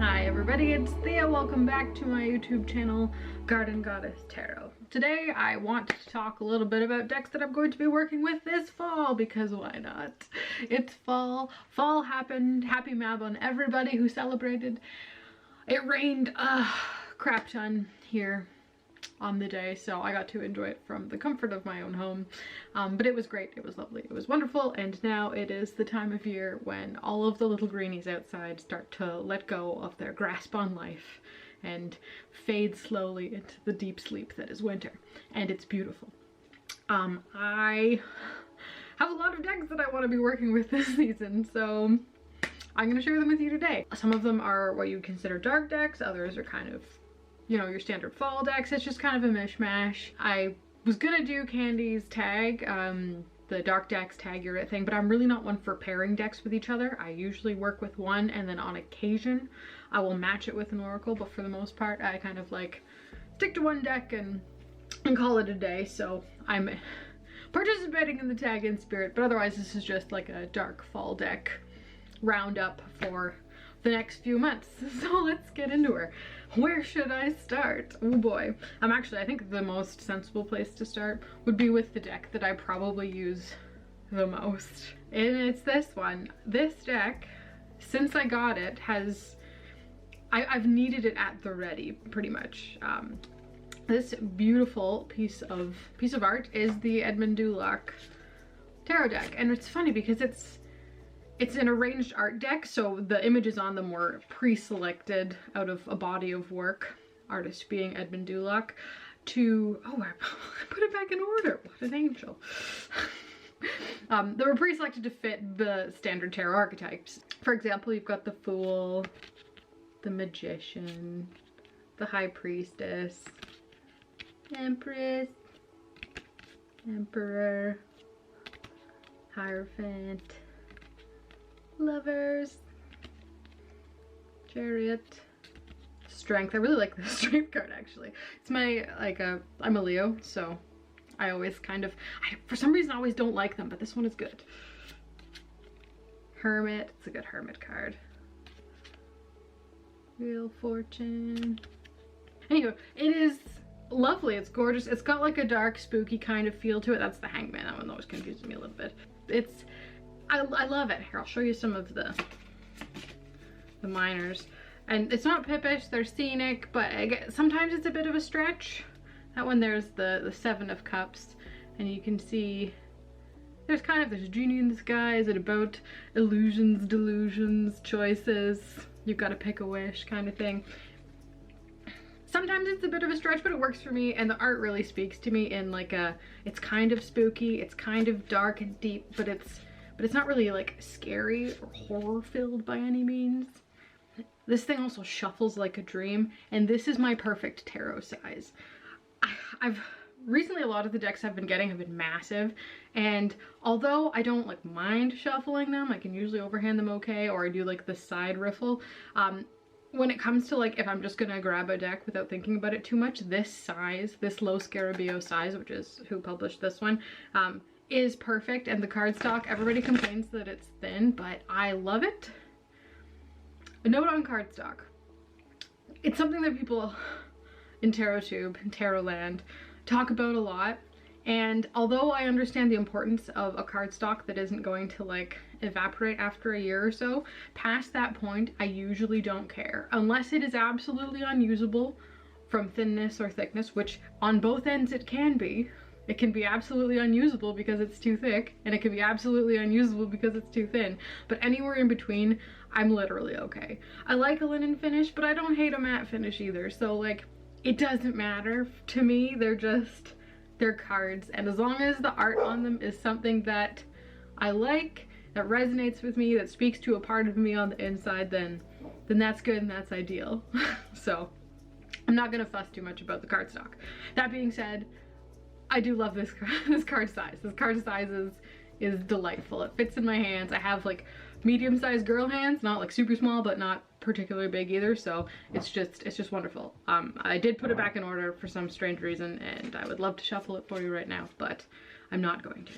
Hi everybody, it's Theia. Welcome back to my YouTube channel, Garden Goddess Tarot. Today I want to talk a little bit about decks that I'm going to be working with this fall, because why not? It's fall. Fall happened. Happy Mab on everybody who celebrated. It rained a crap ton here on the day, so I got to enjoy it from the comfort of my own home. But it was great, it was lovely, it was wonderful, and now it is the time of year when all of the little greenies outside start to let go of their grasp on life and fade slowly into the deep sleep that is winter, and it's beautiful. I have a lot of decks that I want to be working with this season, so I'm going to share them with you today. Some of them are what you would consider dark decks, others are kind of, you know, your standard fall decks. It's just kind of a mishmash. I was gonna do Candy's tag, the dark decks tag your thing, but I'm really not one for pairing decks with each other. I usually work with one, and then on occasion I will match it with an oracle, but for the most part I kind of like stick to one deck and call it a day. So I'm participating in the tag in spirit, but otherwise this is just like a dark fall deck roundup for the next few months. So let's get into her. Where should I start? Oh boy. I think the most sensible place to start would be with the deck that I probably use the most. And it's this one. This deck, since I got it, I've needed it at the ready, pretty much. This beautiful piece of art is the Edmund Dulac tarot deck. And it's funny because it's an arranged art deck, so the images on them were pre-selected out of a body of work, artist being Edmund Dulac, to, oh, I put it back in order, what an angel. They were pre-selected to fit the standard tarot archetypes. For example, you've got the Fool, the Magician, the High Priestess, Empress, Emperor, Hierophant, Lovers, Chariot, Strength. I really like the Strength card, actually. It's my, I'm a Leo, so I always kind of, for some reason I always don't like them, but this one is good. Hermit, it's a good Hermit card. Wheel Fortune. Anyway, it is lovely, it's gorgeous. It's got like a dark, spooky kind of feel to it. That's the Hangman, that one always confuses me a little bit. I love it. Here, I'll show you some of the minors. And it's not pippish, they're scenic, but sometimes it's a bit of a stretch. That one, there's the Seven of Cups, and you can see there's genie in the sky. Is it about illusions, delusions, choices? You've got to pick a wish kind of thing. Sometimes it's a bit of a stretch, but it works for me, and the art really speaks to me in like it's kind of spooky, it's kind of dark and deep, but it's not really like scary or horror filled by any means. This thing also shuffles like a dream, and this is my perfect tarot size. Recently, a lot of the decks I've been getting have been massive, and although I don't like mind shuffling them, I can usually overhand them okay, or I do like the side riffle. When it comes to like, if I'm just gonna grab a deck without thinking about it too much, this size, this low Scarabeo size, which is who published this one, is perfect. And the cardstock, everybody complains that it's thin, but I love it. A note on cardstock. It's something that people in TarotTube, in Tarot Land, talk about a lot. And although I understand the importance of a cardstock that isn't going to like evaporate after a year or so, past that point, I usually don't care. Unless it is absolutely unusable from thinness or thickness, which on both ends it can be. It can be absolutely unusable because it's too thick, and it can be absolutely unusable because it's too thin. But anywhere in between, I'm literally okay. I like a linen finish, but I don't hate a matte finish either. So like, it doesn't matter to me. They're cards, and as long as the art on them is something that I like, that resonates with me, that speaks to a part of me on the inside, then that's good and that's ideal. So I'm not gonna fuss too much about the cardstock. That being said, I do love this card size. This card size is delightful. It fits in my hands. I have like medium-sized girl hands, not like super small, but not particularly big either, so it's just wonderful. I did put it back in order for some strange reason, and I would love to shuffle it for you right now, but I'm not going to.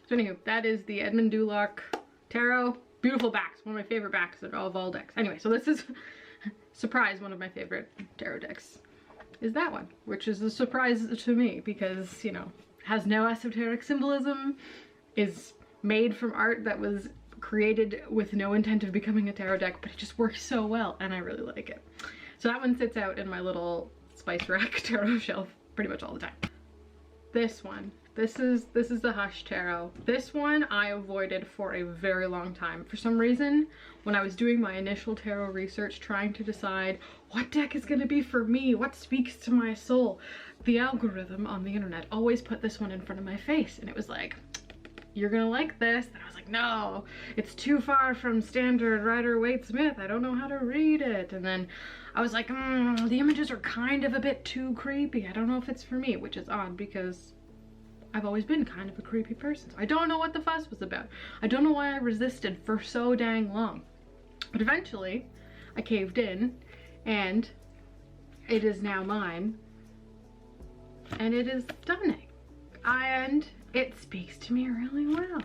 So anywho, that is the Edmund Dulac Tarot. Beautiful backs, one of my favorite backs of all decks. Anyway, so this is surprise, one of my favorite tarot decks is that one, which is a surprise to me because, you know, has no esoteric symbolism, is made from art that was created with no intent of becoming a tarot deck, but it just works so well and I really like it. So that one sits out in my little spice rack tarot shelf pretty much all the time. This one, this is the Hush Tarot. This one I avoided for a very long time. For some reason, when I was doing my initial tarot research, trying to decide what deck is gonna be for me, what speaks to my soul, the algorithm on the internet always put this one in front of my face and it was like, you're gonna like this. And I was like, no, it's too far from standard Rider-Waite-Smith. I don't know how to read it. And then I was like, the images are kind of a bit too creepy. I don't know if it's for me, which is odd because I've always been kind of a creepy person. So I don't know what the fuss was about. I don't know why I resisted for so dang long. But eventually I caved in and it is now mine. And it is stunning. And it speaks to me really well.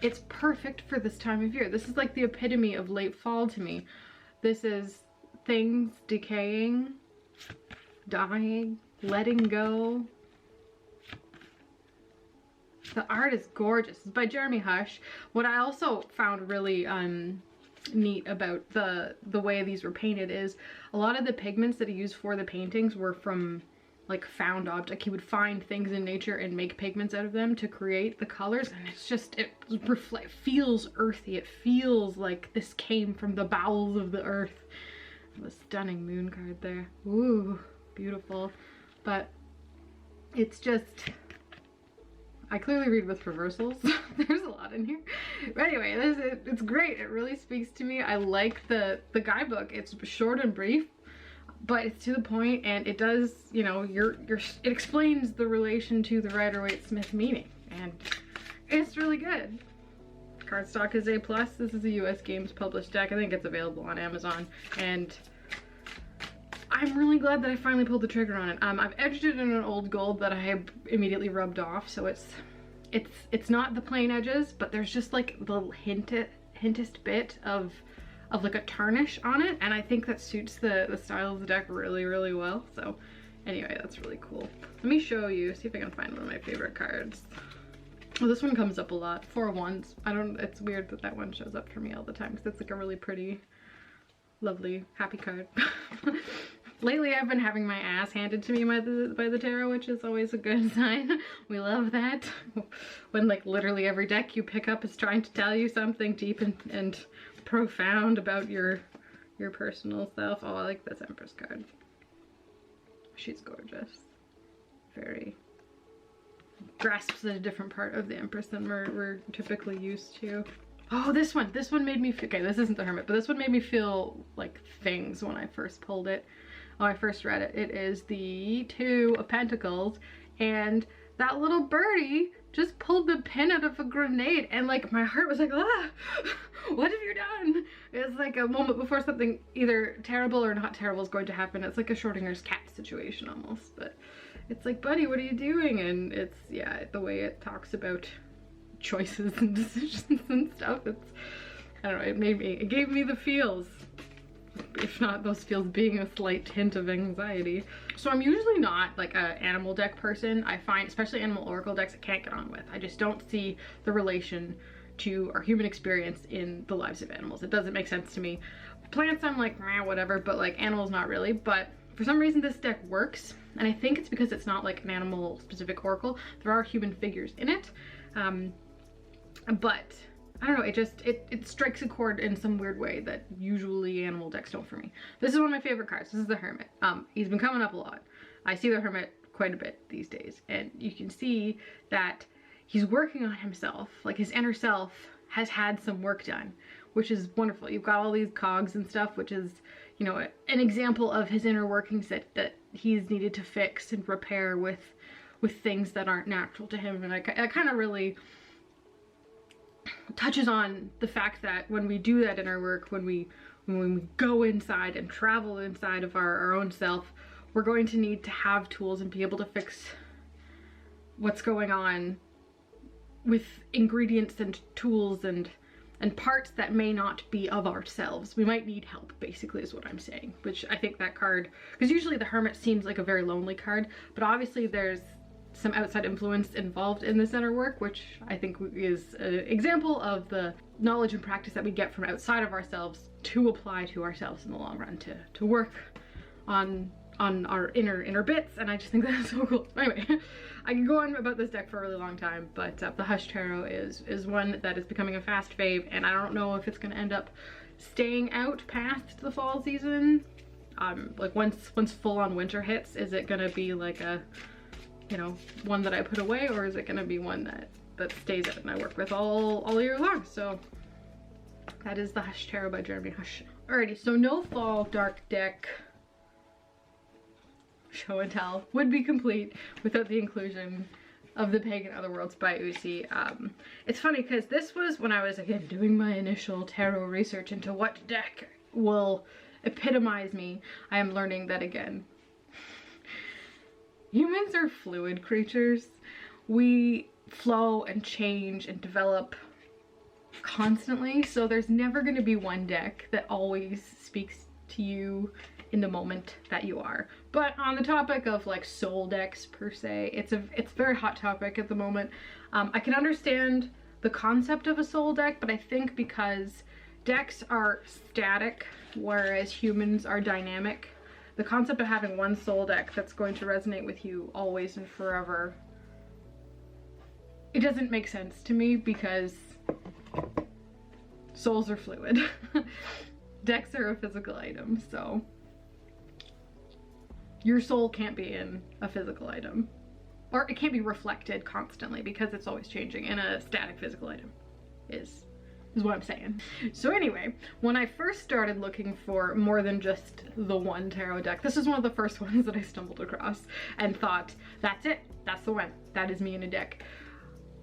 It's perfect for this time of year. This is like the epitome of late fall to me. This is things decaying, dying, letting go. The art is gorgeous. It's by Jeremy Hush. What I also found really neat about the way these were painted is a lot of the pigments that he used for the paintings were from like found object. He would find things in nature and make pigments out of them to create the colors, and it's just, it feels earthy. It feels like this came from the bowels of the earth. The stunning moon card there. Ooh, beautiful. But it's just, I clearly read with reversals. There's a lot in here. But anyway, it's great. It really speaks to me. I like the guidebook. It's short and brief, but it's to the point, and it does, you know, it explains the relation to the Rider-Waite-Smith meaning, and it's really good. Cardstock is A+. This is a US Games published deck. I think it's available on Amazon, and I'm really glad that I finally pulled the trigger on it. I've edged it in an old gold that I have immediately rubbed off, so it's not the plain edges, but there's just like the hintest bit of like a tarnish on it, and I think that suits the style of the deck really, really well. So anyway, that's really cool. Let me show you, see if I can find one of my favorite cards. Well, this one comes up a lot. 4 of Wands. It's weird that that one shows up for me all the time because it's like a really pretty, lovely, happy card. Lately I've been having my ass handed to me by the tarot, which is always a good sign. We love that. When like literally every deck you pick up is trying to tell you something deep and profound about your personal self. Oh, I like this Empress card. She's gorgeous. Very grasps at a different part of the Empress than we're typically used to. Oh, this one made me feel, okay, this isn't the Hermit, but this one made me feel like things when I first pulled it. When I first read it. It is the 2 of Pentacles, and that little birdie just pulled the pin out of a grenade, and like my heart was like, ah, what have you done? It's like a moment before something either terrible or not terrible is going to happen. It's like a Schrodinger's cat situation almost, but it's like, buddy, what are you doing? And it's, yeah, the way it talks about choices and decisions and stuff, it's, I don't know, it gave me the feels. If not those feels being a slight hint of anxiety. So I'm usually not like an animal deck person. I find, especially animal oracle decks, I can't get on with. I just don't see the relation to our human experience in the lives of animals. It doesn't make sense to me. Plants, I'm like, whatever, but like animals, not really. But for some reason this deck works, and I think it's because it's not like an animal specific oracle. There are human figures in it, but I don't know, it strikes a chord in some weird way that usually animal decks don't for me. This is one of my favorite cards. This is the Hermit. He's been coming up a lot. I see the Hermit quite a bit these days, and you can see that he's working on himself. Like his inner self has had some work done, which is wonderful. You've got all these cogs and stuff, which is, you know, an example of his inner workings that he's needed to fix and repair with things that aren't natural to him. And I kind of really touches on the fact that when we do that inner work, when we go inside and travel inside of our own self, we're going to need to have tools and be able to fix what's going on with ingredients and tools and and parts that may not be of ourselves. We might need help, basically, is what I'm saying. Which I think that card, because usually the Hermit seems like a very lonely card, but obviously there's some outside influence involved in this inner work, which I think is an example of the knowledge and practice that we get from outside of ourselves to apply to ourselves in the long run, to work on our inner bits. And I just think that's so cool. Anyway, I can go on about this deck for a really long time, but the Hush Tarot is one that is becoming a fast fave, and I don't know if it's going to end up staying out past the fall season. Like once full on winter hits, is it going to be like a, you know, one that I put away, or is it going to be one that stays out and I work with all year long? So that is the Hush Tarot by Jeremy Hush. Alrighty, so no fall dark deck show and tell would be complete without the inclusion of the Pagan Otherworlds by WOOOOO. It's funny because this was when I was, again, doing my initial tarot research into what deck will epitomize me. I am learning that, again, humans are fluid creatures. We flow and change and develop constantly, so there's never going to be one deck that always speaks to you in the moment that you are. But on the topic of like soul decks per se, it's a very hot topic at the moment. I can understand the concept of a soul deck, but I think because decks are static whereas humans are dynamic, the concept of having one soul deck that's going to resonate with you always and forever, it doesn't make sense to me, because souls are fluid. Decks are a physical item, so your soul can't be in a physical item, or it can't be reflected constantly because it's always changing in a static physical item, is what I'm saying. So anyway, when I first started looking for more than just the one tarot deck, this is one of the first ones that I stumbled across and thought, that's it, that's the one, that is me in a deck.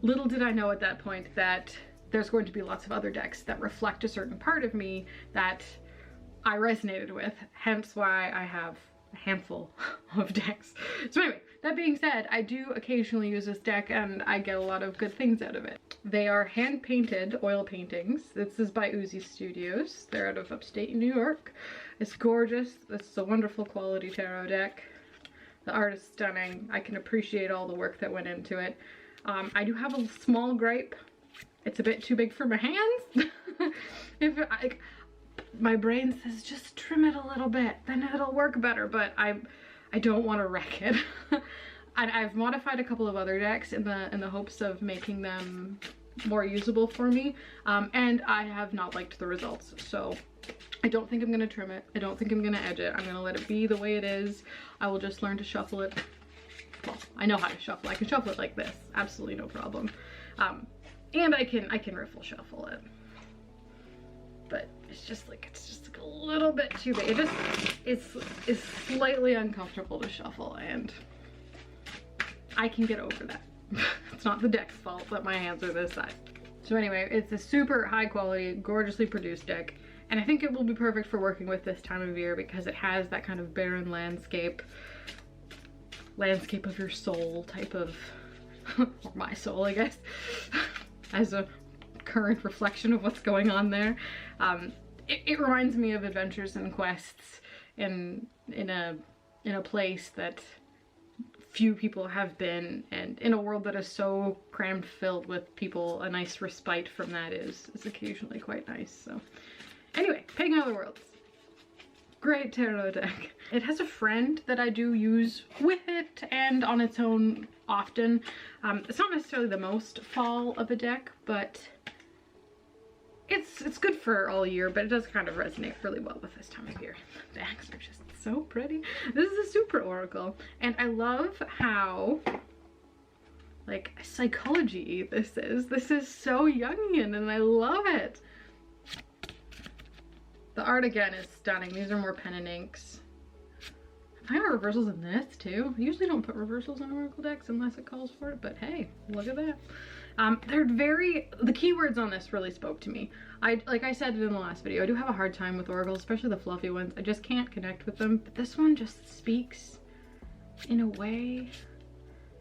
Little did I know at that point that there's going to be lots of other decks that reflect a certain part of me that I resonated with, hence why I have a handful of decks. So anyway, that being said, I do occasionally use this deck and I get a lot of good things out of it. They are hand-painted oil paintings. This is by Uzi Studios. They're out of upstate New York. It's gorgeous. This is a wonderful quality tarot deck. The art is stunning. I can appreciate all the work that went into it. I do have a small gripe. It's a bit too big for my hands. My brain says just trim it a little bit, then it'll work better, but I don't want to wreck it. I've modified a couple of other decks in the hopes of making them more usable for me, and I have not liked the results, so I don't think I'm gonna trim it. I don't think I'm gonna edge it. I'm gonna let it be the way it is. I will just learn to shuffle it. Well, I know how to shuffle. I can shuffle it like this, absolutely no problem. And I can riffle shuffle it, but it's just like a little bit too big. It's slightly uncomfortable to shuffle, and I can get over that. It's not the deck's fault that my hands are this size. So anyway, it's a super high quality, gorgeously produced deck, and I think it will be perfect for working with this time of year because it has that kind of barren landscape of your soul type of, or my soul, I guess, as a current reflection of what's going on there. It reminds me of adventures and quests in a place that few people have been, and in a world that is so crammed filled with people, a nice respite from that is occasionally quite nice. So anyway, Pagan Otherworlds. Great tarot deck. It has a friend that I do use with it and on its own often. It's not necessarily the most fall of a deck, but it's good for all year, but it does kind of resonate really well with this time of year. The decks are just so pretty. This is a Supra Oracle, and I love how like psychology this is. This is so Jungian and I love it. The art again is stunning. These are more pen and inks. I have reversals in this too. I usually don't put reversals on Oracle decks unless it calls for it, but hey, look at that. The keywords on this really spoke to me. Like I said in the last video, I do have a hard time with oracles, especially the fluffy ones. I just can't connect with them, but this one just speaks in a way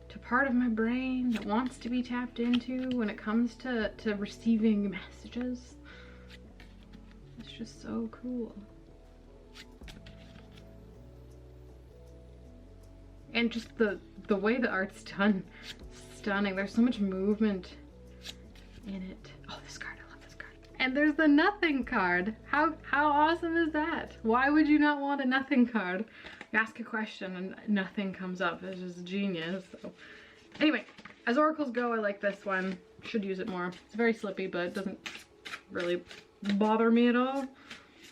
to part of my brain that wants to be tapped into when it comes to receiving messages. It's just so cool. And just the way the art's done, stunning. There's so much movement in it. Oh, this card, I love this card. And there's the nothing card. How awesome is that? Why would you not want a nothing card? You ask a question and nothing comes up. It's just genius. So anyway, as oracles go, I like this one. Should use it more. It's very slippy, but it doesn't really bother me at all.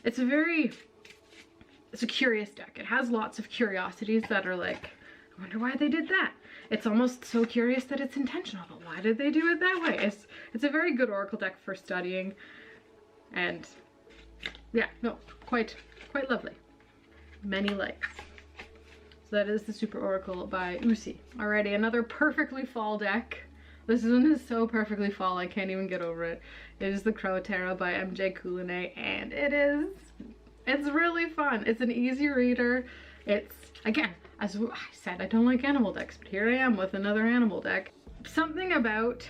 It's a curious deck. It has lots of curiosities that are like, I wonder why they did that. It's almost so curious that it's intentional, but why did they do it that way? It's a very good oracle deck for studying, and yeah, no, quite lovely. Many likes. So that is the Supra Oracle by WOOOOO. Alrighty, another perfectly fall deck. This one is so perfectly fall, I can't even get over it. It is the Crow Tarot by MJ Coulinet, and it's really fun. It's an easy reader. It's, again, as I said, I don't like animal decks, but here I am with another animal deck. Something about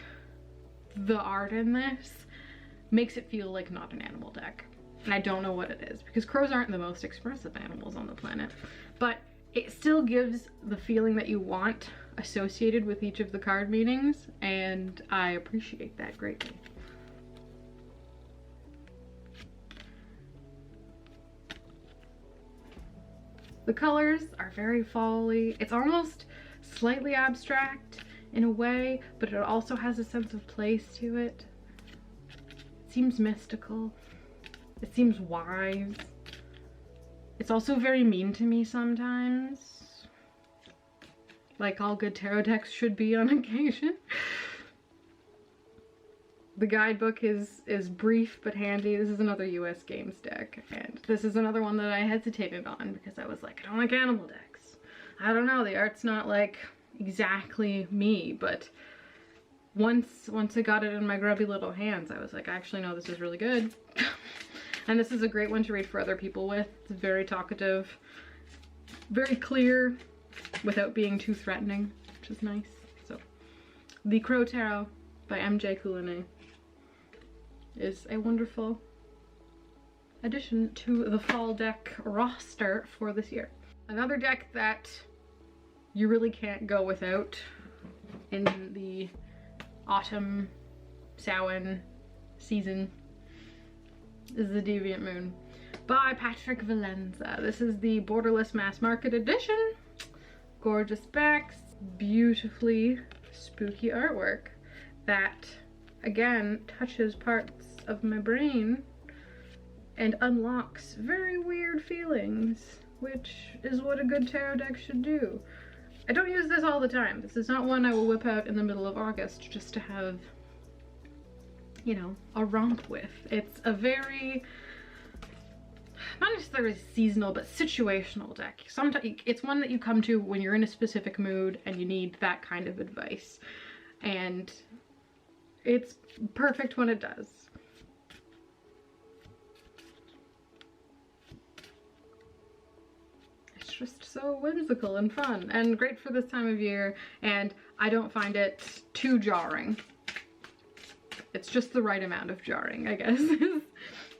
the art in this makes it feel like not an animal deck. And I don't know what it is, because crows aren't the most expressive animals on the planet, but it still gives the feeling that you want associated with each of the card meanings, and I appreciate that greatly. The colors are very fall-y. It's almost slightly abstract in a way, but it also has a sense of place to it. It seems mystical. It seems wise. It's also very mean to me sometimes. Like all good tarot decks should be on occasion. The guidebook is brief but handy. This is another US Games deck, and this is another one that I hesitated on because I was like, I don't like animal decks. I don't know, the art's not like exactly me, but once I got it in my grubby little hands, I was like, actually no, this is really good. And this is a great one to read for other people with. It's very talkative, very clear, without being too threatening, which is nice. So, the Crow Tarot by MJ Coulinet is a wonderful addition to the fall deck roster for this year. Another deck that you really can't go without in the autumn Samhain season is the Deviant Moon by Patrick Valenza. This is the Borderless Mass Market edition. Gorgeous backs, beautifully spooky artwork that again touches parts of my brain and unlocks very weird feelings, which is what a good tarot deck should do. I don't use this all the time. This is not one I will whip out in the middle of August just to have, you know, a romp with. It's a very, not necessarily seasonal, but situational deck. Sometimes it's one that you come to when you're in a specific mood and you need that kind of advice. And it's perfect when it does. It's just so whimsical and fun and great for this time of year, and I don't find it too jarring. It's just the right amount of jarring, I guess,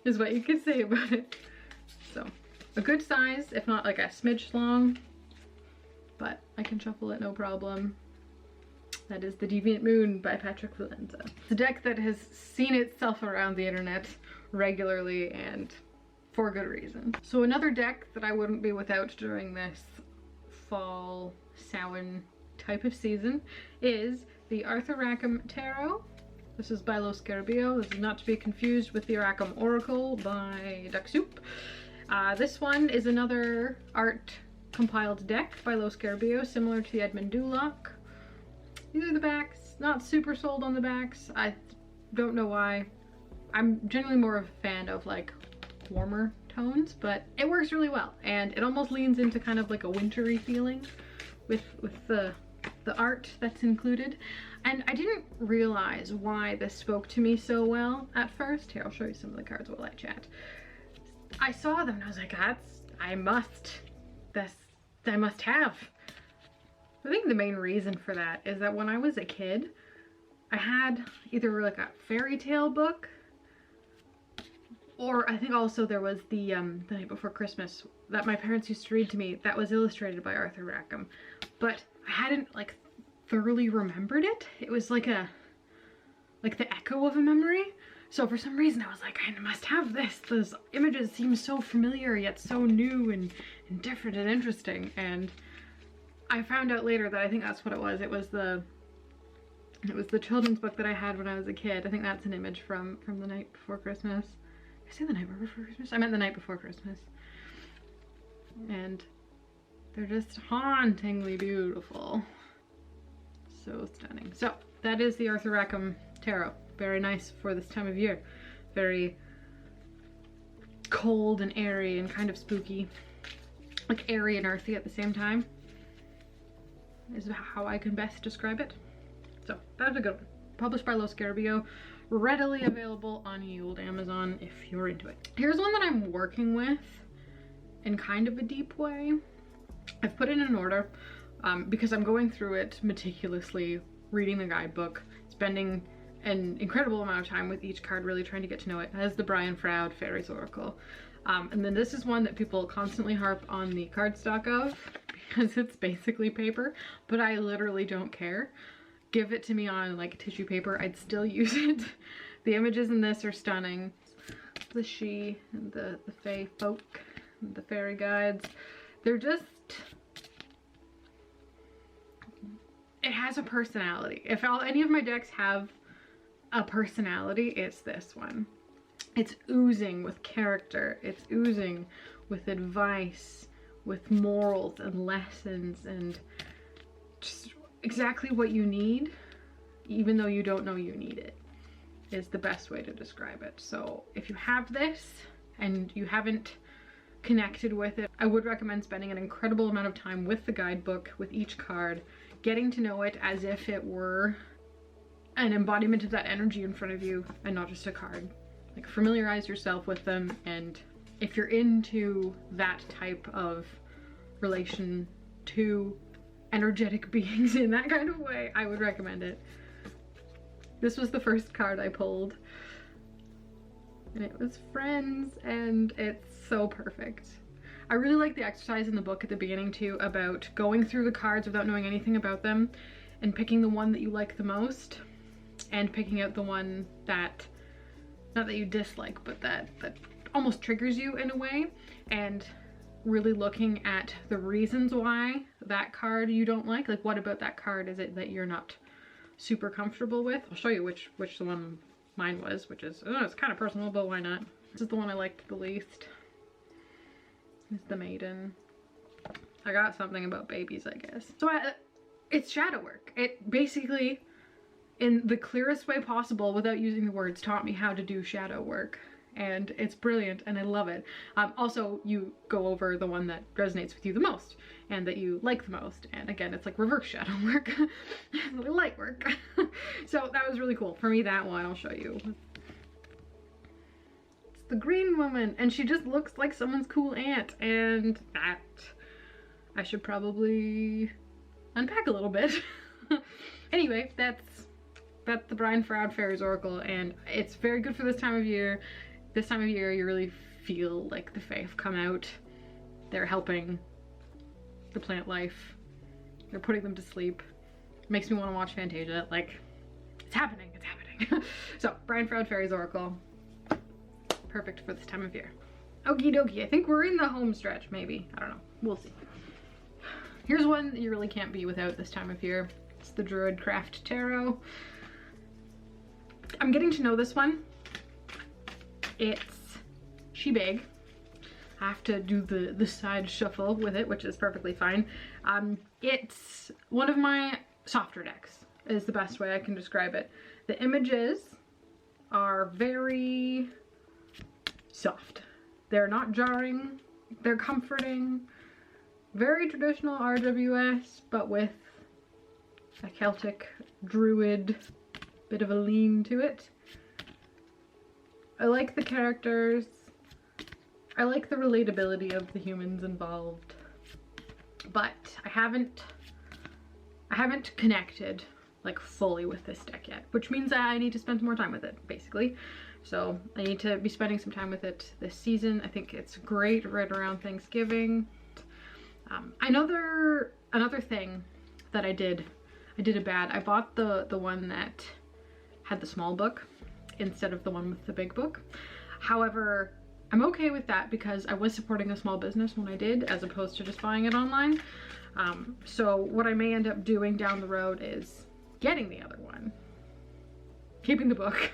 is what you could say about it. So, a good size, if not like a smidge long, but I can shuffle it no problem. That is the Deviant Moon by Patrick Valenza. It's a deck that has seen itself around the internet regularly and for good reason. So another deck that I wouldn't be without during this fall Samhain type of season is the Rackham Tarot. This is by Los Scarabeo. This is not to be confused with the Rackham Oracle by Duck Soup. This one is another art compiled deck by Los Scarabeo, similar to the Edmund Dulac. These are the backs. Not super sold on the backs. I don't know why. I'm generally more of a fan of like warmer tones, but it works really well, and it almost leans into kind of like a wintry feeling with the art that's included. And I didn't realize why this spoke to me so well at first. Here, I'll show you some of the cards while I chat. I saw them and I was like, I must have. I think the main reason for that is that when I was a kid, I had either like a fairy tale book Or I think also there was the Night Before Christmas that my parents used to read to me that was illustrated by Arthur Rackham, but I hadn't like thoroughly remembered it. It was like the echo of a memory. So for some reason I was like, I must have this. Those images seem so familiar yet so new and different and interesting. And I found out later that I think that's what it was. It was the children's book that I had when I was a kid. I think that's an image from The Night Before Christmas. Did I say The Night Before Christmas? I meant The Night Before Christmas. And they're just hauntingly beautiful. So stunning. So that is the Arthur Rackham Tarot. Very nice for this time of year. Very cold and airy and kind of spooky. Like airy and earthy at the same time is how I can best describe it. So that's a good one. Published by Los Scarabeo. Readily available on ye olde Amazon if you're into it. Here's one that I'm working with in kind of a deep way. I've put it in order because I'm going through it meticulously, reading the guidebook, spending an incredible amount of time with each card, really trying to get to know it. It has the Froud Faeries Oracle. And then this is one that people constantly harp on the cardstock of because it's basically paper, but I literally don't care. Give it to me on like tissue paper, I'd still use it. The images in this are stunning. The she and the fae folk, and the fairy guides. They're just, it has a personality. If any of my decks have a personality, it's this one. It's oozing with character. It's oozing with advice, with morals and lessons, and just exactly what you need, even though you don't know you need it, is the best way to describe it. So if you have this and you haven't connected with it, I would recommend spending an incredible amount of time with the guidebook, with each card, getting to know it as if it were an embodiment of that energy in front of you and not just a card. Like, familiarize yourself with them, and if you're into that type of relation to energetic beings in that kind of way, I would recommend it. This was the first card I pulled, and it was Friends, and it's so perfect. I really like the exercise in the book at the beginning too, about going through the cards without knowing anything about them and picking the one that you like the most, and picking out the one that, not that you dislike, but that almost triggers you in a way, and really looking at the reasons why that card you don't like what about that card is it that you're not super comfortable with. I'll show you which the one mine was, which is, oh, it's kind of personal, but why not? This is the one I liked the least. It's the Maiden. I got something about babies, I guess. So it's shadow work. It basically, in the clearest way possible without using the words, taught me how to do shadow work. And it's brilliant and I love it. Also, you go over the one that resonates with you the most and that you like the most. And again, it's like reverse shadow work, light work. So that was really cool. For me, that one, I'll show you. It's the green woman, and she just looks like someone's cool aunt, and that I should probably unpack a little bit. Anyway, that's the Froud Faeries Oracle, and it's very good for this time of year. This time of year, you really feel like the fae have come out. They're helping the plant life. They're putting them to sleep. Makes me want to watch Fantasia. Like, it's happening, it's happening. So, Froud Faeries Oracle. Perfect for this time of year. Okie dokie, I think we're in the home stretch, maybe. I don't know, we'll see. Here's one that you really can't be without this time of year. It's the Druidcraft Tarot. I'm getting to know this one. It's big. I have to do the side shuffle with it, which is perfectly fine. It's one of my softer decks, is the best way I can describe it. The images are very soft. They're not jarring, they're comforting. Very traditional RWS, but with a Celtic druid bit of a lean to it. I like the characters. I like the relatability of the humans involved, but I haven't connected like fully with this deck yet, which means that I need to spend some more time with it, basically, So I need to be spending some time with it this season. I think it's great right around Thanksgiving. I know another thing that I did a bad. I bought the one that had the small book instead of the one with the big book. However, I'm okay with that because I was supporting a small business when I did, as opposed to just buying it online. So what I may end up doing down the road is getting the other one, keeping the book,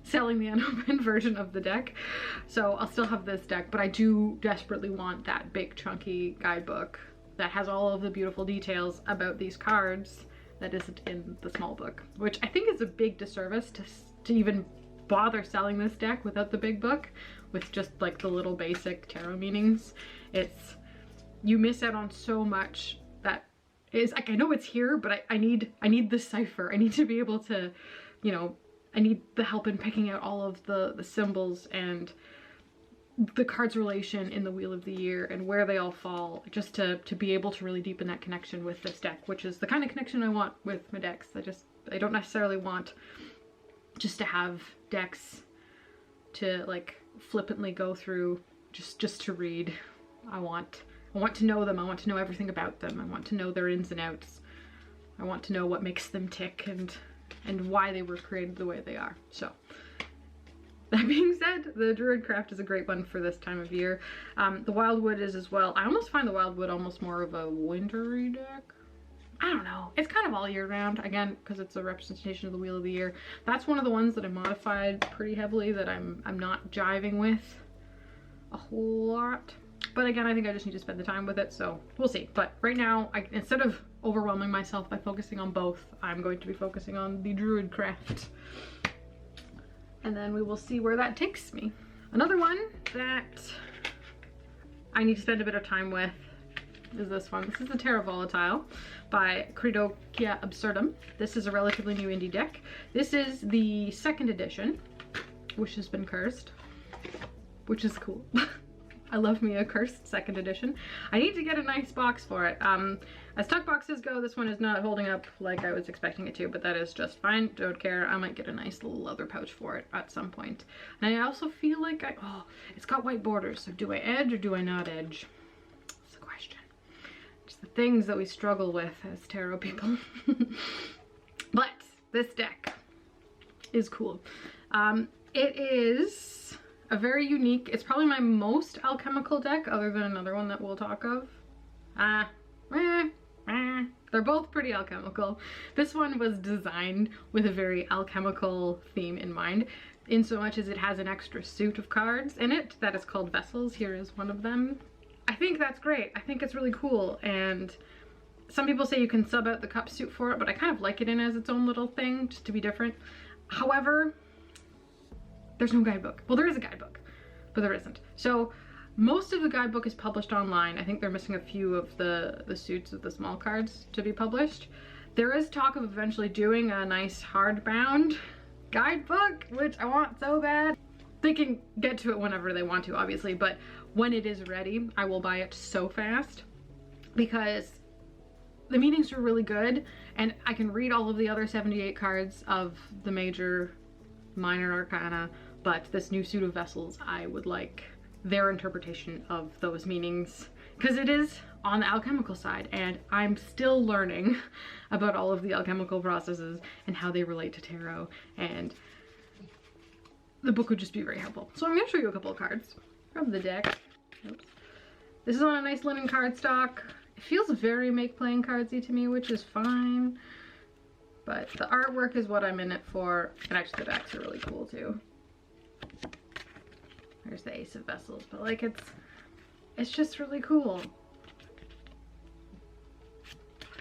selling the unopened version of the deck. So I'll still have this deck, but I do desperately want that big chunky guidebook that has all of the beautiful details about these cards that isn't in the small book, which I think is a big disservice to even bother selling this deck without the big book, with just like the little basic tarot meanings. You miss out on so much that is like, I know it's here, but I need the cipher. I need to be able to, you know, I need the help in picking out all of the symbols and the cards' relation in the Wheel of the Year and where they all fall, just to be able to really deepen that connection with this deck, which is the kind of connection I want with my decks. I don't necessarily want just to have decks to like flippantly go through just to read. I want to know them. I want to know everything about them. I want to know their ins and outs. I want to know what makes them tick and why they were created the way they are. So that being said, the Druidcraft is a great one for this time of year. The Wildwood is as well. I almost find the Wildwood almost more of a wintry deck. I don't know. It's kind of all year round, again, because it's a representation of the Wheel of the Year. That's one of the ones that I modified pretty heavily that I'm not jiving with a whole lot. But again, I think I just need to spend the time with it, so we'll see. But right now, instead of overwhelming myself by focusing on both, I'm going to be focusing on the Druidcraft. And then we will see where that takes me. Another one that I need to spend a bit of time with is this one. This is the Terra Volatile by Credocia Absurdum. This is a relatively new indie deck. This is the 2nd edition, which has been cursed, which is cool. I love me a cursed 2nd edition. I need to get a nice box for it. As tuck boxes go, this one is not holding up like I was expecting it to, but that is just fine. Don't care. I might get a nice little leather pouch for it at some point. And I also feel like it's got white borders, so do I edge or do I not edge? That's the question. Just the things that we struggle with as tarot people. But this deck is cool. It is a very unique, it's probably my most alchemical deck other than another one that we'll talk of. They're both pretty alchemical. This one was designed with a very alchemical theme in mind, in so much as it has an extra suit of cards in it that is called vessels. Here is one of them. I think that's great. I think it's really cool, and some people say you can sub out the cup suit for it, but I kind of like it in as its own little thing, just to be different. However, there's no guidebook. Well, there is a guidebook, but there isn't. So most of the guidebook is published online. I think they're missing a few of the suits of the small cards to be published. There is talk of eventually doing a nice hardbound guidebook, which I want so bad. They can get to it whenever they want to, obviously, but when it is ready, I will buy it so fast because the meanings are really good and I can read all of the other 78 cards of the major minor arcana, but this new suit of vessels, I would like their interpretation of those meanings because it is on the alchemical side and I'm still learning about all of the alchemical processes and how they relate to tarot, and the book would just be very helpful. So I'm going to show you a couple of cards from the deck. Oops. This is on a nice linen cardstock. It feels very make playing cardsy to me, which is fine. But the artwork is what I'm in it for, and actually the backs are really cool too. There's the Ace of Vessels, but like it's just really cool.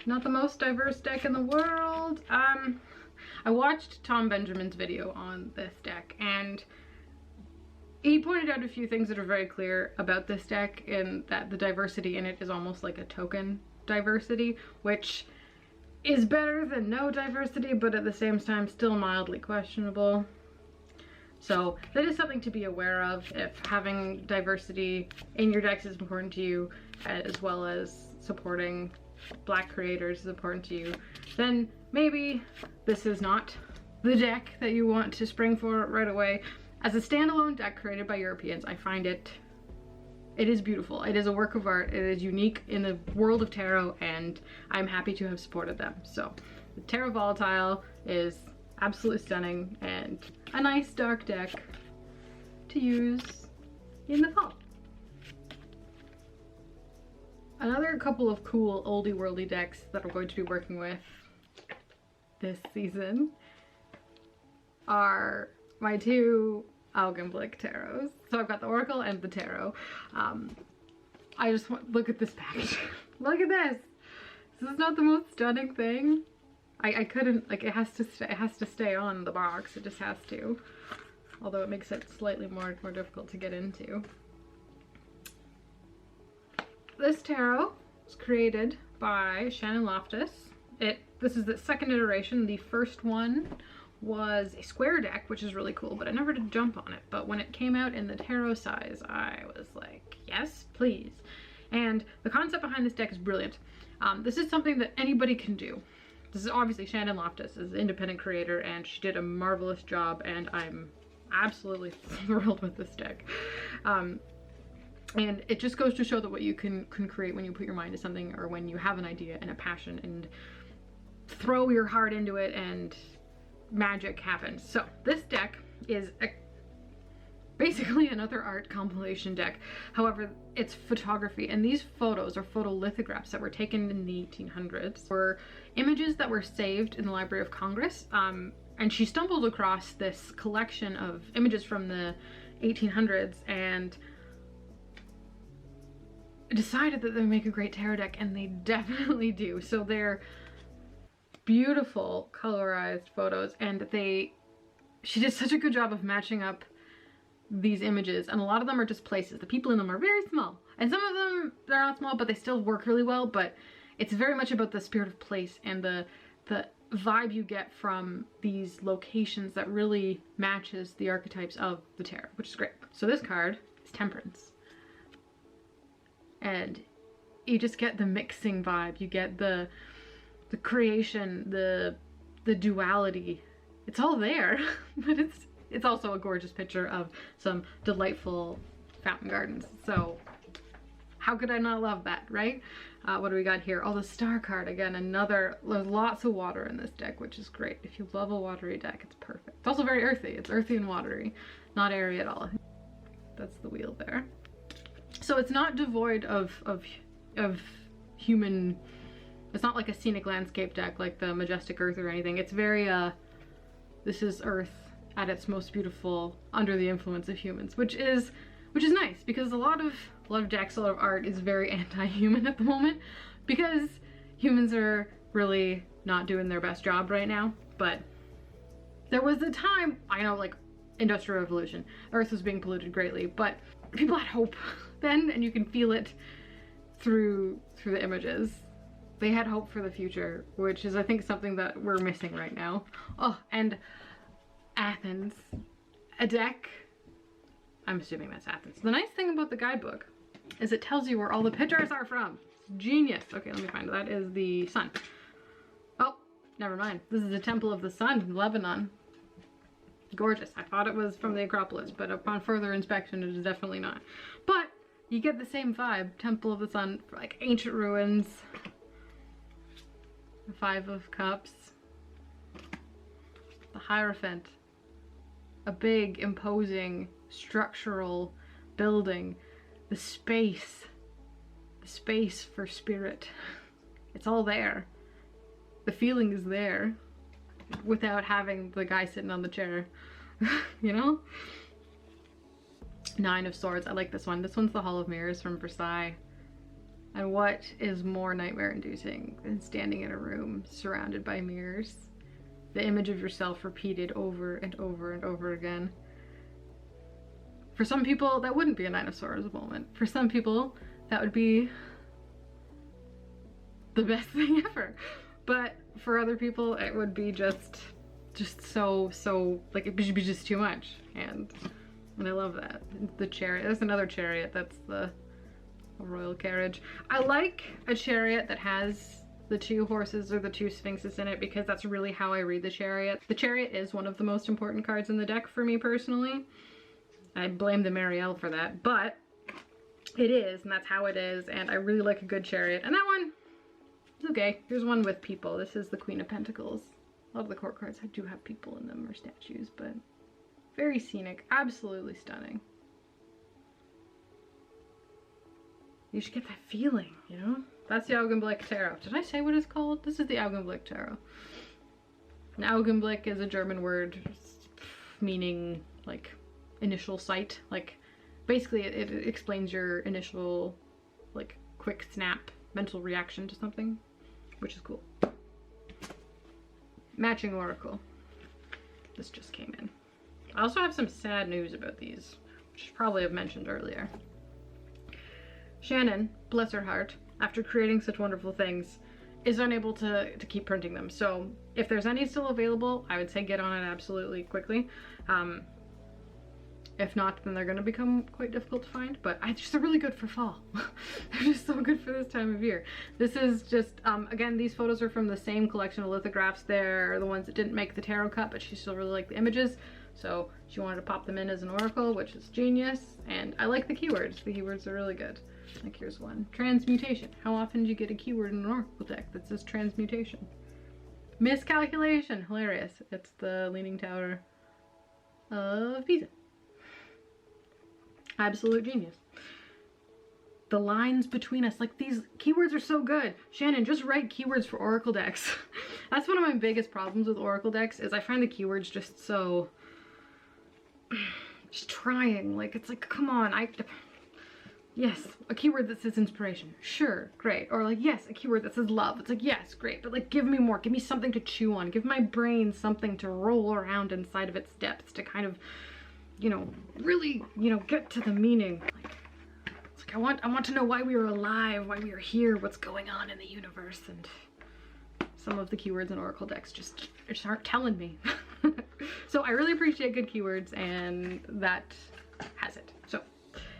Not the most diverse deck in the world. I watched Tom Benjamin's video on this deck, and he pointed out a few things that are very clear about this deck, in that the diversity in it is almost like a token diversity, which is better than no diversity, but at the same time still mildly questionable. So that is something to be aware of if having diversity in your decks is important to you, as well as supporting Black creators is important to you, then maybe this is not the deck that you want to spring for right away. As a standalone deck created by Europeans, I find it is beautiful. It is a work of art. It is unique in the world of tarot, and I'm happy to have supported them. So the Tarot Volatile is absolutely stunning and a nice dark deck to use in the fall. Another couple of cool oldie worldy decks that I'm going to be working with this season are my two Augenblick tarots. So I've got the Oracle and the Tarot. I just want, look at this package. Look at this. This is not the most stunning thing. I couldn't, like, it has to stay on the box. It just has to. Although it makes it slightly more difficult to get into. This tarot was created by Shannon Loftus. This is the second iteration. The first one was a square deck, which is really cool, but I never did jump on it. But when it came out in the tarot size, I was like, yes, please. And the concept behind this deck is brilliant. This is something that anybody can do. This is obviously Shannon Loftus is an independent creator, and she did a marvelous job, and I'm absolutely thrilled with this deck. And it just goes to show that what you can create when you put your mind to something, or when you have an idea and a passion and throw your heart into it, and magic happens. So this deck is basically another art compilation deck. However, it's photography, and these photos are photolithographs that were taken in the 1800s. Were images that were saved in the Library of Congress, and she stumbled across this collection of images from the 1800s and decided that they would make a great tarot deck, and they definitely do. So they're beautiful colorized photos, and she did such a good job of matching up these images, and a lot of them are just places. The people in them are very small, and some of them, they're not small, but they still work really well. But it's very much about the spirit of place and the vibe you get from these locations that really matches the archetypes of the tarot, which is great. So this card is Temperance. And you just get the mixing vibe, you get the creation, the duality. It's all there, but it's also a gorgeous picture of some delightful fountain gardens. So how could I not love that, right? What do we got here? Oh, the Star card again. There's lots of water in this deck, which is great. If you love a watery deck, it's perfect. It's also very earthy. It's earthy and watery, not airy at all. That's the wheel there. So it's not devoid of human. It's not like a scenic landscape deck like the Majestic Earth or anything. It's very this is Earth at its most beautiful under the influence of humans, which is nice, because a lot of decks, a lot of art is very anti-human at the moment, because humans are really not doing their best job right now. But there was a time, I know, like Industrial Revolution, Earth was being polluted greatly, but people had hope then, and you can feel it through the images. They had hope for the future, which is, I think, something that we're missing right now. Oh, and Athens, a deck. I'm assuming that's Athens. The nice thing about the guidebook is it tells you where all the pictures are from. It's genius. Okay, let me find it. That is the sun. Oh, never mind. This is the Temple of the Sun in Lebanon. Gorgeous. I thought it was from the Acropolis, but upon further inspection, it is definitely not. But you get the same vibe. Temple of the Sun, like ancient ruins. The Five of Cups. The Hierophant. A big, imposing, structural building. The space for spirit. It's all there. The feeling is there without having the guy sitting on the chair, you know? Nine of Swords. I like this one. This one's the Hall of Mirrors from Versailles. And what is more nightmare-inducing than standing in a room surrounded by mirrors? The image of yourself repeated over and over and over again. For some people, that wouldn't be a Nine of Swords moment. For some people, that would be the best thing ever. But for other people, it would be just so, like, it would be just too much. And I love that. The chariot, there's another chariot, that's the royal carriage. I like a chariot that has the two horses or the two sphinxes in it, because that's really how I read the chariot. The chariot is one of the most important cards in the deck for me personally. I blame the Marielle for that, but it is, and that's how it is, and I really like a good chariot. And that one is okay. Here's one with people. This is the Queen of Pentacles. A lot of the court cards do have people in them, or statues, but very scenic, absolutely stunning. You should get that feeling, you know? That's the Augenblick Tarot. Did I say what it's called? This is the Augenblick Tarot. An Augenblick is a German word meaning like initial sight. Like basically it explains your initial like quick snap mental reaction to something, which is cool. Matching Oracle. This just came in. I also have some sad news about these, which I probably have mentioned earlier. Shannon, bless her heart, after creating such wonderful things, is unable to keep printing them. So if there's any still available, I would say get on it absolutely quickly. If not, then they're going to become quite difficult to find, but they're really good for fall. They're just so good for this time of year. This is just, again, these photos are from the same collection of lithographs. They're the ones that didn't make the tarot cut, but she still really liked the images. So she wanted to pop them in as an oracle, which is genius. And I like the keywords. The keywords are really good. Like here's one. Transmutation. How often do you get a keyword in an oracle deck that says transmutation? Miscalculation. Hilarious. It's the Leaning Tower of Pisa. Absolute genius. The lines between us, like these keywords are so good. Shannon, just write keywords for oracle decks. That's one of my biggest problems with oracle decks is I find the keywords just so just trying. Like it's like, come on, yes, a keyword that says inspiration. Sure, great. Or like, yes, a keyword that says love. It's like, yes, great. But like, give me more. Give me something to chew on. Give my brain something to roll around inside of its depths to kind of, you know, really, you know, get to the meaning. Like, it's like I want to know why we are alive, why we are here, what's going on in the universe, and some of the keywords in oracle decks just aren't telling me. So I really appreciate good keywords, and that has it. So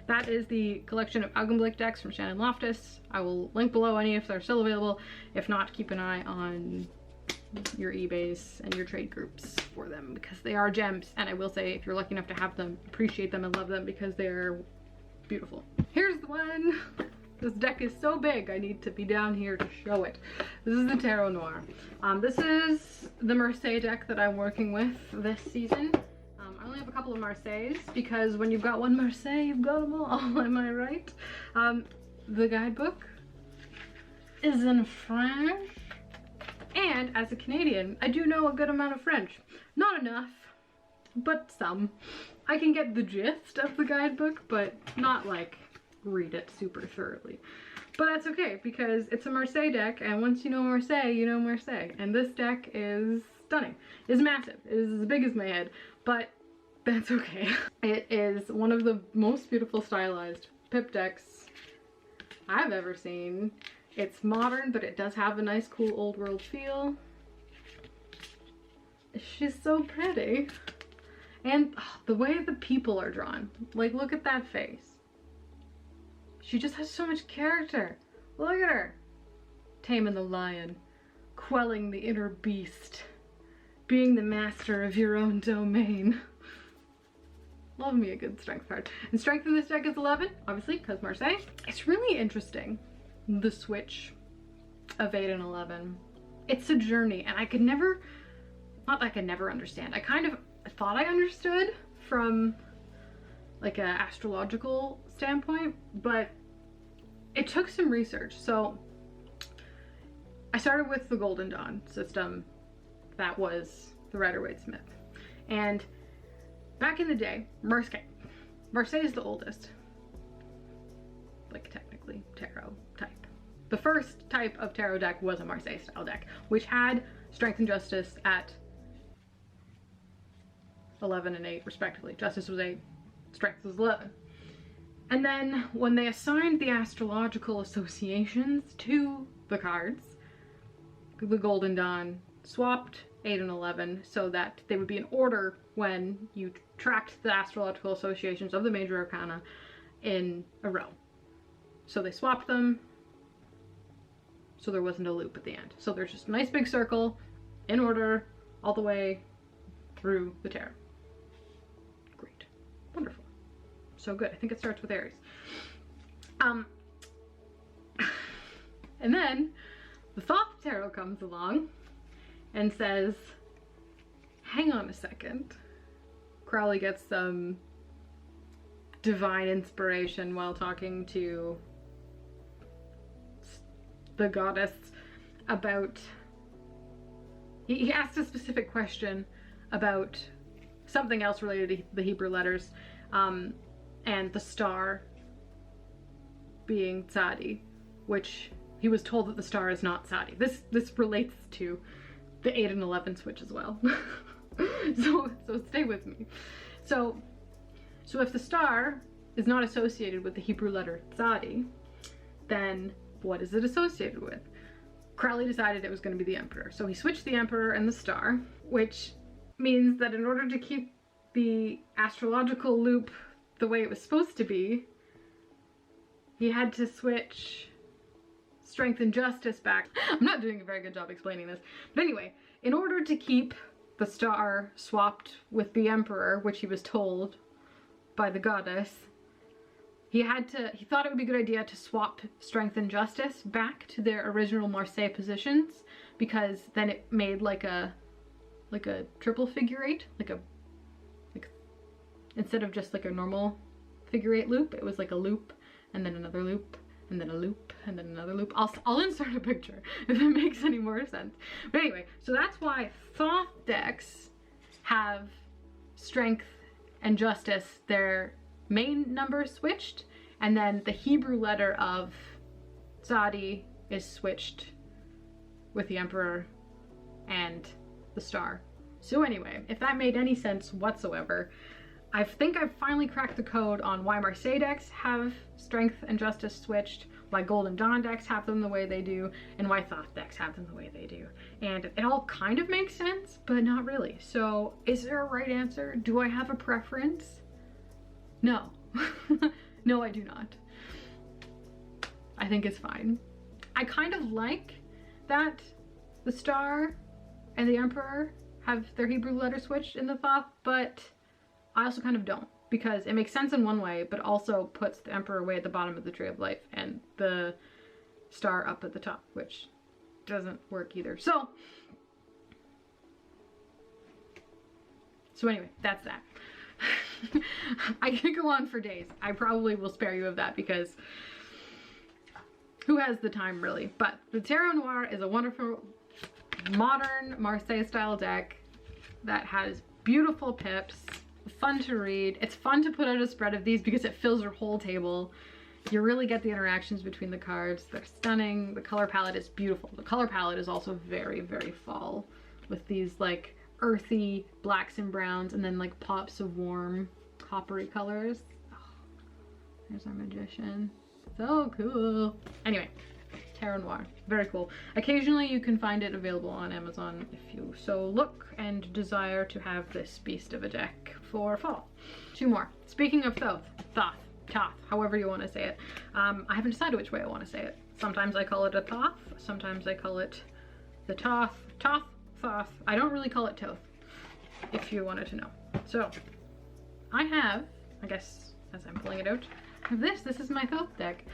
that is the collection of Augenblick decks from Shannon Loftus. I will link below any if they're still available. If not, keep an eye on your eBays and your trade groups for them because they are gems. And I will say, if you're lucky enough to have them, appreciate them and love them because they're beautiful. Here's the one. This deck is so big, I need to be down here to show it. This is the Tarot Noir. This is the Marseille deck that I'm working with this season. I only have a couple of Marseilles because when you've got one Marseille, you've got them all, am I right? The guidebook is in French. And as a Canadian, I do know a good amount of French. Not enough, but some. I can get the gist of the guidebook, but not like read it super thoroughly. But that's okay because it's a Marseille deck, and once you know Marseille, you know Marseille. And this deck is stunning. It's massive. It is as big as my head, but that's okay. It is one of the most beautiful stylized pip decks I've ever seen. It's modern, but it does have a nice, cool old world feel. She's so pretty. And the way the people are drawn. Like, look at that face. She just has so much character. Look at her. Taming the lion. Quelling the inner beast. Being the master of your own domain. Love me a good strength card. And strength in this deck is 11, obviously, because Marseille. It's really interesting, the switch of 8 and 11. It's a journey, and I could never, not that I could never understand. I kind of thought I understood from like an astrological standpoint, but it took some research. So I started with the Golden Dawn system. That was the Rider-Waite-Smith. And back in the day, Marseille is the oldest, like technically, tarot type. The first type of tarot deck was a Marseille style deck, which had strength and justice at 11 and 8 respectively. Justice was 8, strength was 11. And then when they assigned the astrological associations to the cards, the Golden Dawn swapped 8 and 11 so that they would be in order when you tracked the astrological associations of the major arcana in a row. So they swapped them so there wasn't a loop at the end. So there's just a nice big circle in order all the way through the tarot. Great. Wonderful. so good. I think it starts with Aries. And then the Thoth Tarot comes along and says, hang on a second. Crowley gets some divine inspiration while talking to the goddess about, he asked a specific question about something else related to the Hebrew letters, and the star being Tzadi, which he was told that the star is not Tzadi. This relates to the 8 and 11 switch as well. so stay with me. So if the star is not associated with the Hebrew letter Tzadi, then what is it associated with? Crowley decided it was going to be the Emperor. So he switched the Emperor and the star, which means that in order to keep the astrological loop the way it was supposed to be, he had to switch strength and justice back. I'm not doing a very good job explaining this. But anyway, in order to keep the star swapped with the Emperor, which he was told by the goddess, he thought it would be a good idea to swap strength and justice back to their original Marseille positions, because then it made like a triple figure eight, instead of just like a normal figure eight loop, it was like a loop and then another loop and then a loop and then another loop. I'll insert a picture if it makes any more sense. But anyway, so that's why Thoth decks have strength and justice, their main numbers switched, and then the Hebrew letter of Tzadi is switched with the Emperor and the star. So anyway, if that made any sense whatsoever, I think I've finally cracked the code on why Marseille decks have strength and justice switched, why Golden Dawn decks have them the way they do, and why Thoth decks have them the way they do. And it all kind of makes sense, but not really. So is there a right answer? Do I have a preference? No. No, I do not. I think it's fine. I kind of like that the star and the Emperor have their Hebrew letter switched in the Thoth, but I also kind of don't, because it makes sense in one way, but also puts the Emperor way at the bottom of the Tree of Life and the star up at the top, which doesn't work either. So anyway, that's that. I could go on for days. I probably will spare you of that, because who has the time really? But the Tarot Noir is a wonderful modern Marseille style deck that has beautiful pips, fun to read. It's fun to put out a spread of these because it fills your whole table. You really get the interactions between the cards. They're stunning. The color palette is beautiful. The color palette is also very, very fall, with these like earthy blacks and browns and then like pops of warm coppery colors. Oh, there's our magician. So cool. Anyway, Tarot Noir, very cool. Occasionally you can find it available on Amazon if you so look and desire to have this beast of a deck for fall. Two more. Speaking of Thoth, however you want to say it. I haven't decided which way I want to say it. Sometimes I call it a Thoth, sometimes I call it the Thoth. I don't really call it Thoth, if you wanted to know. So, I have, I guess, as I'm pulling it out, this is my Thoth deck.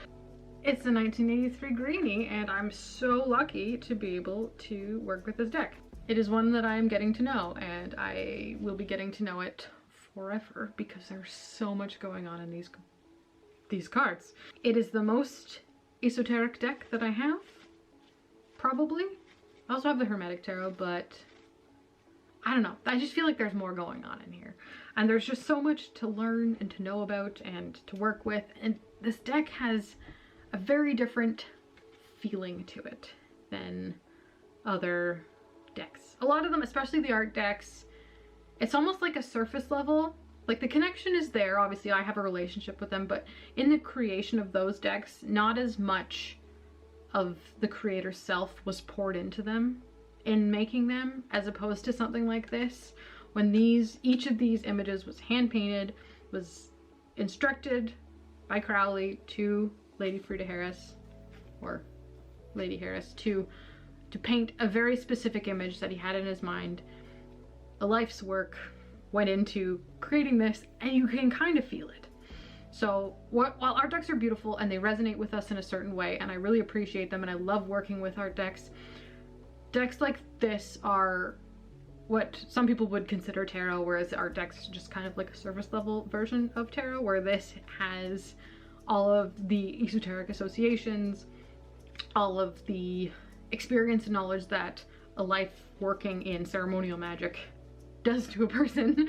It's a 1983 greenie, and I'm so lucky to be able to work with this deck. It is one that I am getting to know, and I will be getting to know it forever, because there's so much going on in these cards. It is the most esoteric deck that I have, probably. I also have the Hermetic Tarot, but I don't know. I just feel like there's more going on in here. And there's just so much to learn and to know about and to work with. And this deck has a very different feeling to it than other decks. A lot of them, especially the art decks, it's almost like a surface level. Like the connection is there, obviously I have a relationship with them, but in the creation of those decks, not as much of the creator's self was poured into them in making them, as opposed to something like this, when each of these images was hand painted, was instructed by Crowley to Lady Frida Harris, or Lady Harris, to paint a very specific image that he had in his mind. A life's work went into creating this, and you can kind of feel it. So while art decks are beautiful and they resonate with us in a certain way, and I really appreciate them and I love working with art decks, decks like this are what some people would consider tarot, whereas art decks are just kind of like a surface level version of tarot, where this has all of the esoteric associations, all of the experience and knowledge that a life working in ceremonial magic does to a person.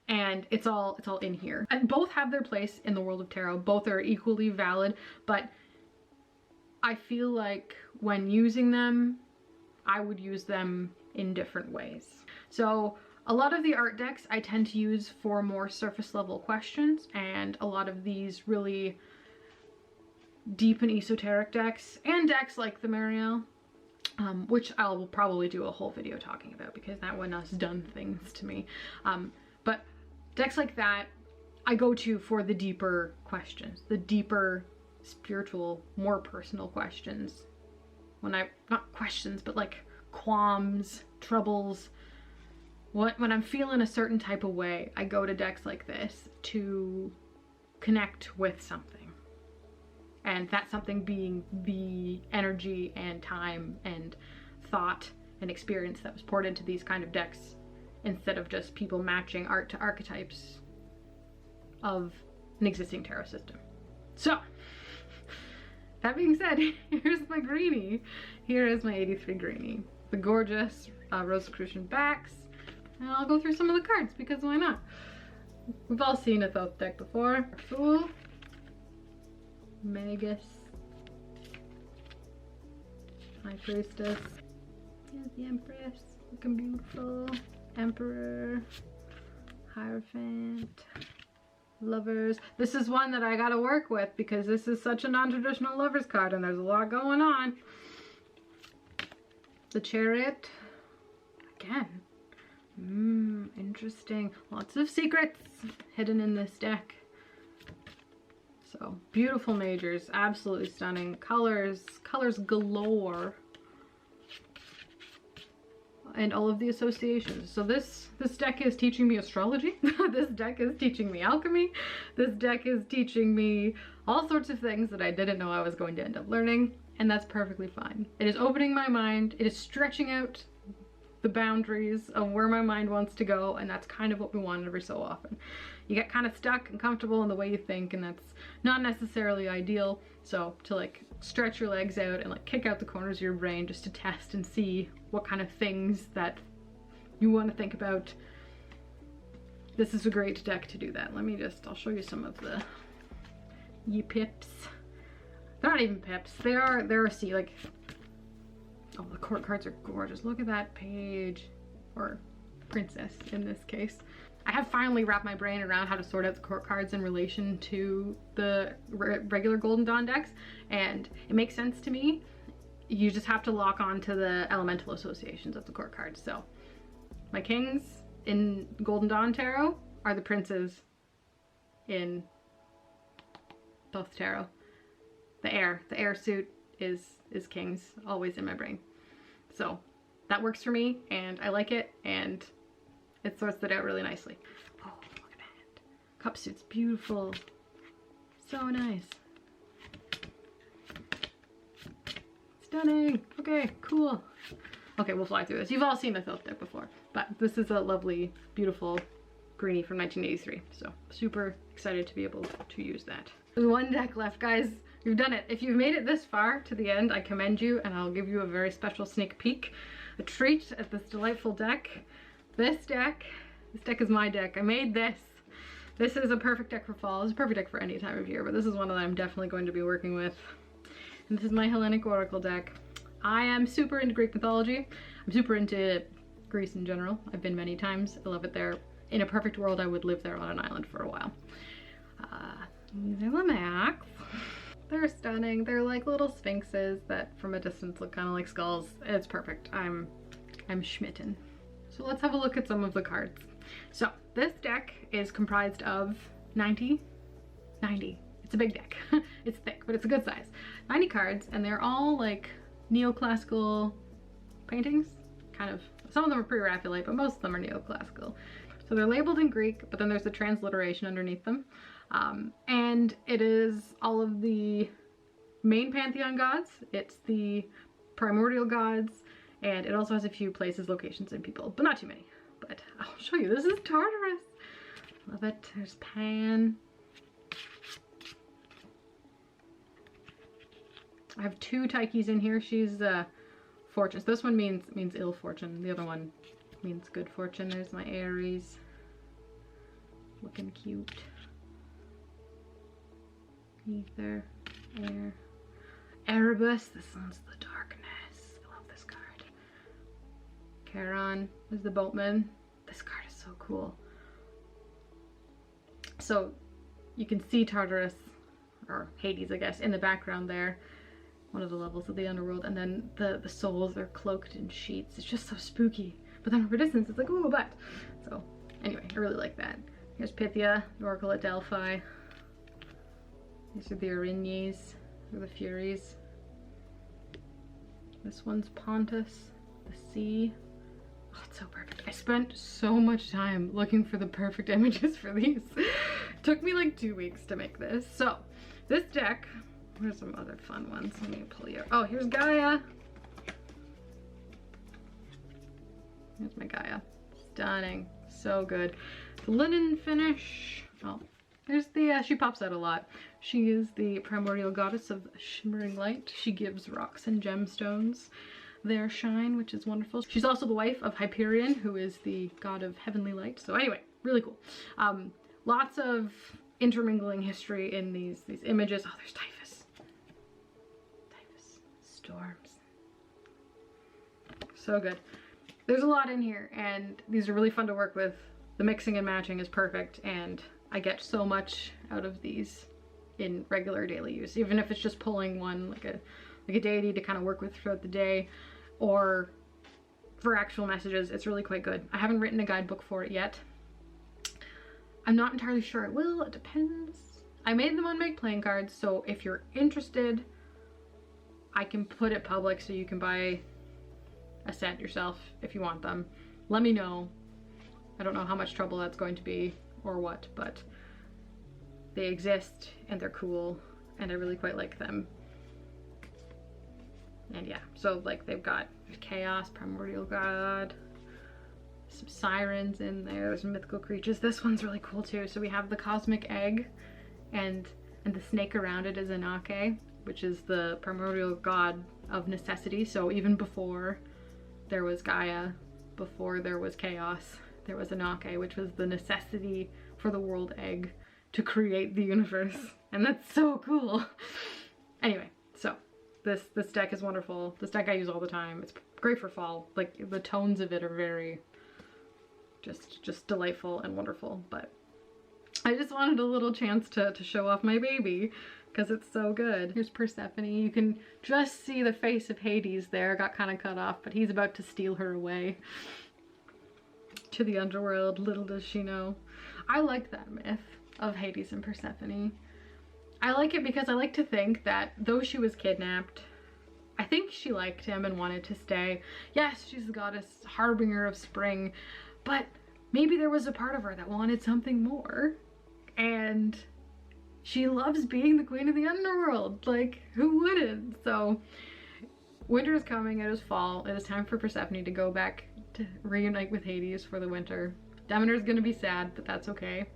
And it's all in here. And both have their place in the world of tarot. Both are equally valid, but I feel like when using them, I would use them in different ways. So a lot of the art decks I tend to use for more surface level questions, and a lot of these really deep and esoteric decks, and decks like the Marielle, which I will probably do a whole video talking about because that one has done things to me. But decks like that I go to for the deeper questions, the deeper spiritual, more personal questions. Not questions, but like qualms, troubles. When I'm feeling a certain type of way, I go to decks like this to connect with something. And that something being the energy and time and thought and experience that was poured into these kind of decks, instead of just people matching art to archetypes of an existing tarot system. So, that being said, here's my greenie. Here is my 83 greenie. The gorgeous Rosicrucian backs. And I'll go through some of the cards because why not? We've all seen a Thoth deck before. Fool. Magus. High Priestess. Here's the Empress. Looking beautiful. Emperor. Hierophant. Lovers. This is one that I gotta work with because this is such a non-traditional lovers card and there's a lot going on. The Chariot. Again. Interesting. Lots of secrets hidden in this deck. So, beautiful majors. Absolutely stunning. Colors galore. And all of the associations. So this deck is teaching me astrology. This deck is teaching me alchemy. This deck is teaching me all sorts of things that I didn't know I was going to end up learning. And that's perfectly fine. It is opening my mind. It is stretching out the boundaries of where my mind wants to go, and that's kind of what we want every so often. You get kind of stuck and comfortable in the way you think, and that's not necessarily ideal. So to like stretch your legs out and like kick out the corners of your brain just to test and see what kind of things that you want to think about, this is a great deck to do that. I'll show you some of the pips. They're not even pips. They're see, like, oh, the court cards are gorgeous. Look at that page, or princess in this case. I have finally wrapped my brain around how to sort out the court cards in relation to the regular Golden Dawn decks, and it makes sense to me. You just have to lock on to the elemental associations of the court cards. So my kings in Golden Dawn Tarot are the princes in Thoth Tarot. The air suit is kings, always in my brain. So that works for me, and I like it, and it sorts it out really nicely. Oh, look at that. Cup suit's beautiful. So nice. Stunning. Okay, cool. Okay, we'll fly through this. You've all seen the Thoth deck before, but this is a lovely, beautiful greenie from 1983. So super excited to be able to use that. There's one deck left, guys. You've done it. If you've made it this far to the end, I commend you, and I'll give you a very special sneak peek, a treat at this delightful deck. This deck is my deck. I made this. This is a perfect deck for fall. It's a perfect deck for any time of year, but this is one that I'm definitely going to be working with. And this is my Hellenic Oracle deck. I am super into Greek mythology. I'm super into Greece in general. I've been many times. I love it there. In a perfect world, I would live there on an island for a while. These are the Macs. They're stunning. They're like little sphinxes that from a distance look kind of like skulls. It's perfect. I'm schmitten. So let's have a look at some of the cards. So this deck is comprised of 90. It's a big deck. It's thick, but it's a good size. 90 cards, and they're all like neoclassical paintings. Kind of, some of them are pre-Raphaelite, but most of them are neoclassical. So they're labeled in Greek, but then there's a transliteration underneath them. And it is all of the main pantheon gods. It's the primordial gods, and it also has a few places, locations, and people, but not too many. But I'll show you. This is Tartarus. Love it. There's Pan. I have two Taikis in here. She's fortune. So this one means ill fortune. The other one means good fortune. There's my Aries. Looking cute. Ether. Air. Erebus. This one's the darkness. I love this card. Charon is the boatman. This card is so cool. So you can see Tartarus, or Hades I guess, in the background there. One of the levels of the underworld, and then the souls are cloaked in sheets. It's just so spooky. But then from a distance it's like, ooh, a butt. So anyway, I really like that. Here's Pythia, the Oracle at Delphi. These are the Erinyes, or the Furies. This one's Pontus, the sea. Oh, it's so perfect. I spent so much time looking for the perfect images for these. It took me like 2 weeks to make this. So this deck, there's some other fun ones. Let me pull you. Oh, here's Gaia. Here's my Gaia. Stunning. So good. The linen finish. Oh, there's the, she pops out a lot. She is the primordial goddess of shimmering light. She gives rocks and gemstones their shine, which is wonderful. She's also the wife of Hyperion, who is the god of heavenly light. So anyway, really cool. Lots of intermingling history in these images. Oh, there's Typhus. Typhus. Storms. So good. There's a lot in here, and these are really fun to work with. The mixing and matching is perfect, and I get so much out of these in regular daily use, even if it's just pulling one like a deity to kind of work with throughout the day, or for actual messages. It's really quite good. I haven't written a guidebook for it yet. I'm not entirely sure I will. It depends. I made them on Make Playing cards, so if you're interested, I can put it public so you can buy a set yourself if you want them. Let me know. I don't know how much trouble that's going to be or what, but they exist and they're cool and I really quite like them. And yeah, so like they've got chaos, primordial god, some sirens in there, there's some mythical creatures. This one's really cool too. So we have the cosmic egg, and the snake around it is Anake, which is the primordial god of necessity. So even before there was Gaia, before there was chaos, there was Anake, which was the necessity for the world egg to create the universe. And that's so cool. Anyway, so this deck is wonderful. This deck I use all the time. It's great for fall. Like the tones of it are very just delightful and wonderful. But I just wanted a little chance to show off my baby because it's so good. Here's Persephone. You can just see the face of Hades there. Got kind of cut off, but he's about to steal her away to the underworld. Little does she know. I like that myth of Hades and Persephone. I like it because I like to think that though she was kidnapped, I think she liked him and wanted to stay. Yes, she's the goddess harbinger of spring, but maybe there was a part of her that wanted something more. And she loves being the queen of the underworld. Like, who wouldn't? So winter is coming, it is fall. It is time for Persephone to go back to reunite with Hades for the winter. Demeter's gonna be sad, but that's okay.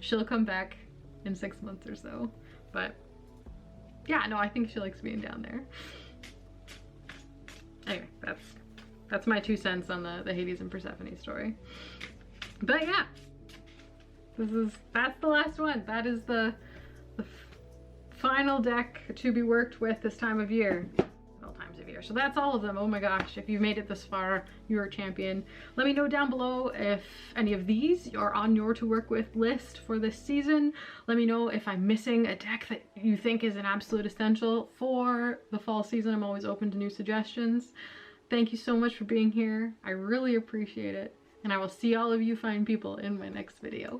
She'll come back in 6 months or so. But yeah, no, I think she likes being down there. Anyway, that's my 2 cents on the Hades and Persephone story. But yeah, that's the last one. That is the final deck to be worked with this time of year. All times of year. So that's all of them. Oh my gosh, if you've made it this far, you're a champion. Let me know down below if any of these are on your to work with list for this season. Let me know if I'm missing a deck that you think is an absolute essential for the fall season. I'm always open to new suggestions. Thank you so much for being here. I really appreciate it. And I will see all of you fine people in my next video.